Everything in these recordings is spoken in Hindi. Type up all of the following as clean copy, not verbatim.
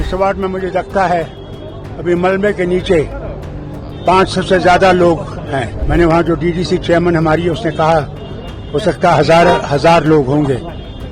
किश्तवाड़ में मुझे लगता है अभी मलबे के नीचे 500 से ज्यादा लोग हैं। मैंने वहाँ जो डीडीसी चेयरमैन हमारी है उसने कहा हो सकता है हजार लोग होंगे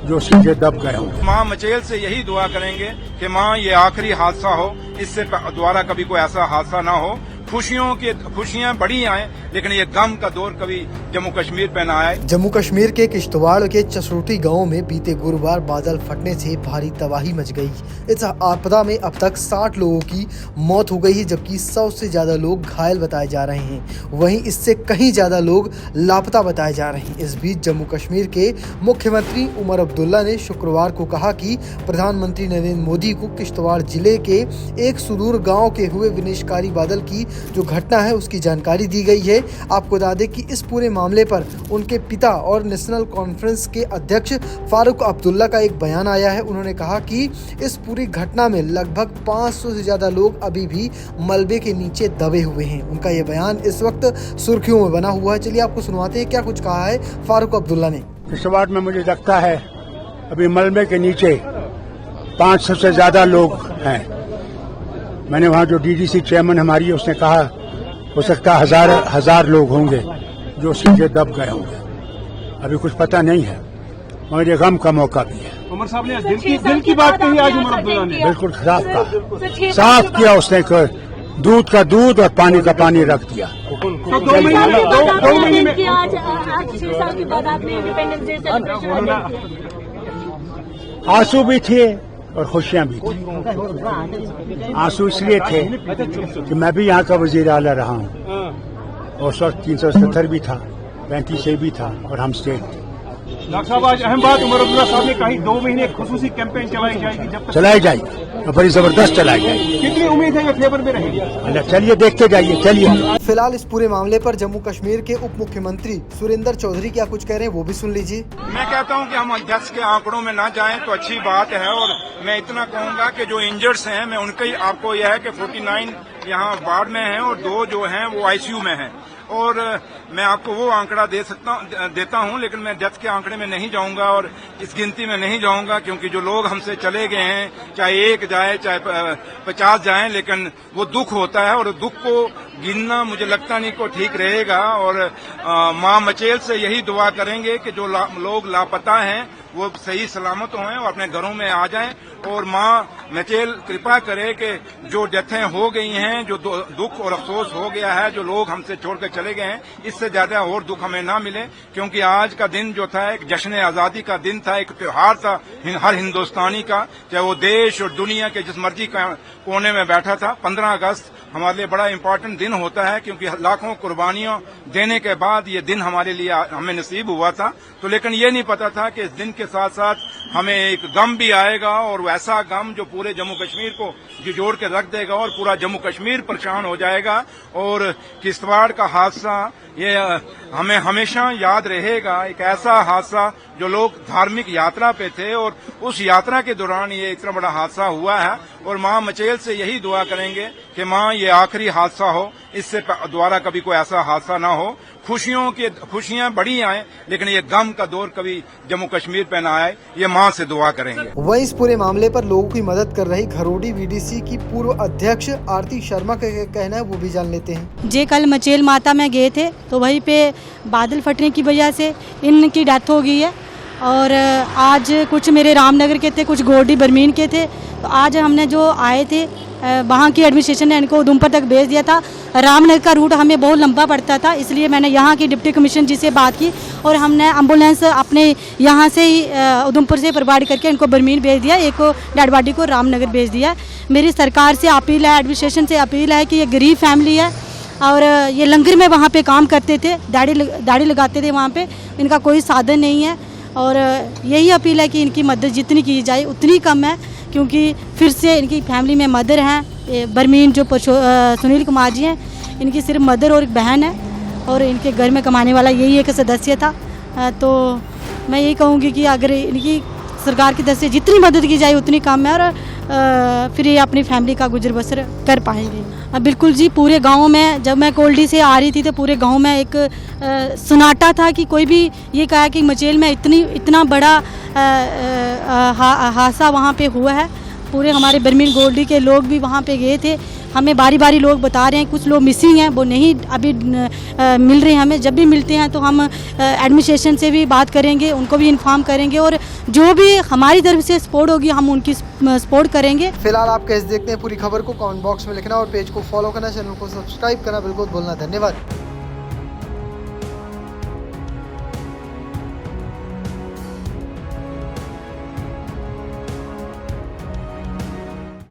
जो सीधे दब गए होंगे। माँ मचेल से यही दुआ करेंगे कि माँ ये आखिरी हादसा हो, इससे दोबारा कभी कोई ऐसा हादसा ना हो। खुशियां बड़ी आए लेकिन ये गम का दौर कभी जम्मू कश्मीर पे ना आए। जम्मू कश्मीर के किश्तवाड़ के चसरूटी गांव में बीते गुरुवार बादल फटने से भारी तबाही मच गई। इस आपदा में अब तक 60 लोगों की मौत हो गई है, जबकि 100 से ज्यादा लोग घायल बताए जा रहे हैं। वहीं इससे कहीं ज्यादा लोग लापता बताए जा रहे हैं। इस बीच जम्मू कश्मीर के मुख्यमंत्री उमर अब्दुल्ला ने शुक्रवार को कहा कि प्रधानमंत्री नरेंद्र मोदी को किश्तवाड़ जिले के एक सुदूर गाँव के हुए विनाशकारी बादल की जो घटना है उसकी जानकारी दी गई है। आपको बता दें कि इस पूरे मामले पर उनके पिता और नेशनल कॉन्फ्रेंस के अध्यक्ष फारूक अब्दुल्ला का एक बयान आया है। उन्होंने कहा कि इस पूरी घटना में लगभग 500 से ज्यादा लोग अभी भी मलबे के नीचे दबे हुए हैं। उनका ये बयान इस वक्त सुर्खियों में बना हुआ है। चलिए आपको सुनवाते हैं क्या कुछ कहा है फारूक अब्दुल्ला ने। किश्तवाड़ में मुझे लगता है अभी मलबे के नीचे 500 से ज्यादा लोग हैं। मैंने वहाँ जो डीडीसी चेयरमैन हमारी है उसने कहा हो सकता है हजार लोग होंगे जो सीधे दब गए होंगे। अभी कुछ पता नहीं है मगर ये गम का मौका भी है। उमर साहब ने दिल की बात कही आज उमर अब्दुल्ला ने। बिल्कुल साफ किया उसने, दूध का दूध और पानी का पानी रख दिया। तो 2 महीने में आज 6 साल के बाद आपने इंडिपेंडेंस डे सेलिब्रेशन आंसू भी थे और खुशियां भी थी। आंसू इसलिए थे कि मैं भी यहाँ का वजीर आला रहा हूँ और उस वक्त 370 भी था, 35 भी था और हम स्टेट थे। डॉक्टर साहब आज अहम बात उमर अब्दुल्ला साहब ने कही 2 महीने खुसूसी कैंपेन चलाई जाएगी। जब तक चलाई जाएगी और बड़ी जबरदस्त चलाई जाएगी। कितनी उम्मीद है ये फेवर में रहेगी? अल्लाह चलिए देखते जाइए। चलिए फिलहाल इस पूरे मामले पर जम्मू कश्मीर के उप मुख्यमंत्री सुरेंद्र चौधरी क्या कुछ कह रहे हैं वो भी सुन लीजिए। मैं कहता हूं कि हम अध्यक्ष के आंकड़ों में ना जाएं तो अच्छी बात है और मैं इतना कहूंगा कि जो इंजर्ड्स हैं मैं उनका ही आपको यह है कि 49 यहाँ वार्ड में हैं और 2 जो हैं वो आईसीयू में हैं और मैं आपको वो आंकड़ा देता हूं लेकिन मैं डेथ के आंकड़े में नहीं जाऊंगा और इस गिनती में नहीं जाऊंगा क्योंकि जो लोग हमसे चले गए हैं चाहे 1 जाए चाहे 50 जाएं लेकिन वो दुख होता है और दुख को गिनना मुझे लगता नहीं को ठीक रहेगा। और माँ मचेल से यही दुआ करेंगे कि जो लोग लापता हैं वो सही सलामत हों और अपने घरों में आ जाएं और माँ मचेल कृपा करे कि जो डेथें हो गई हैं, जो दुख और अफसोस हो गया है, जो लोग हमसे छोड़कर चले गए हैं, इससे ज्यादा और दुख हमें ना मिले क्योंकि आज का दिन जो था एक जश्न आजादी का दिन था, एक त्योहार था हर हिंदुस्तानी का, चाहे वो देश और दुनिया के जिस मर्जी कोने में बैठा था। 15 अगस्त हमारे लिए बड़ा इम्पोर्टेंट दिन होता है क्योंकि लाखों कुर्बानियों देने के बाद ये दिन हमारे लिए हमें नसीब हुआ था। तो लेकिन ये नहीं पता था कि इस दिन के साथ साथ हमें एक गम भी आएगा और वैसा गम जो पूरे जम्मू कश्मीर को जोड़ के रख देगा और पूरा जम्मू कश्मीर परेशान हो जाएगा। और किश्तवाड़ का हादसा ये हमें हमेशा याद रहेगा, एक ऐसा हादसा जो लोग धार्मिक यात्रा पे थे और उस यात्रा के दौरान ये इतना बड़ा हादसा हुआ है। और माँ मचेल से यही दुआ करेंगे कि माँ ये आखिरी हादसा हो, इससे दोबारा कभी कोई ऐसा हादसा ना हो। खुशियां बड़ी आए लेकिन ये गम का दौर कभी जम्मू कश्मीर पे ना आए, ये माँ से दुआ करेंगे। वहीं इस पूरे मामले पर लोगों की मदद कर रही घरोडी वीडीसी की पूर्व अध्यक्ष आरती शर्मा का कहना है वो भी जान लेते हैं। जे कल मचेल माता में गए थे तो वहीं पे बादल फटने की वजह से इनकी डेथ हो गई है और आज कुछ मेरे रामनगर के थे, कुछ गोडी बरमीन के थे। तो आज हमने जो आए थे वहाँ की एडमिनिस्ट्रेशन ने इनको उधमपुर तक भेज दिया था। रामनगर का रूट हमें बहुत लंबा पड़ता था, इसलिए मैंने यहाँ की डिप्टी कमिश्नर जी से बात की और हमने एम्बुलेंस अपने यहाँ से ही उधमपुर से प्रोवाइड करके इनको बरमीन भेज दिया, एक को डेड बॉडी को रामनगर भेज दिया। मेरी सरकार से अपील है, एडमिनिस्ट्रेशन से अपील है कि ये गरीब फैमिली है और ये लंगर में वहाँ पे काम करते थे, दाढ़ी लगाते थे, वहाँ पे इनका कोई साधन नहीं है और यही अपील है कि इनकी मदद जितनी की जाए उतनी कम है क्योंकि फिर से इनकी फैमिली में मदर हैं, बरमीन जो सुनील कुमार जी हैं, इनकी सिर्फ मदर और एक बहन है और इनके घर में कमाने वाला यही एक सदस्य था। तो मैं यही कहूँगी कि अगर इनकी सरकार की तरफ से जितनी मदद की जाए उतनी कम है और फिर ये अपनी फैमिली का गुजर बसर कर पाएंगे। बिल्कुल जी, पूरे गांव में जब मैं कोल्डी से आ रही थी तो पूरे गांव में एक सन्नाटा था कि कोई भी ये कहा कि मचेल में इतना बड़ा हादसा वहाँ पे हुआ है। पूरे हमारे बर्मीन गोल्डी के लोग भी वहाँ पे गए थे। हमें बारी बारी लोग बता रहे हैं, कुछ लोग मिसिंग हैं, वो नहीं अभी मिल रहे हैं हमें। जब भी मिलते हैं तो हम एडमिनिस्ट्रेशन से भी बात करेंगे, उनको भी इन्फॉर्म करेंगे और जो भी हमारी तरफ से सपोर्ट होगी हम उनकी सपोर्ट करेंगे। फिलहाल आप कैसे देखते हैं पूरी खबर को कमेंट बॉक्स में लिखना और पेज को फॉलो करना, चैनल को सब्सक्राइब करना बिल्कुल भूलना। धन्यवाद।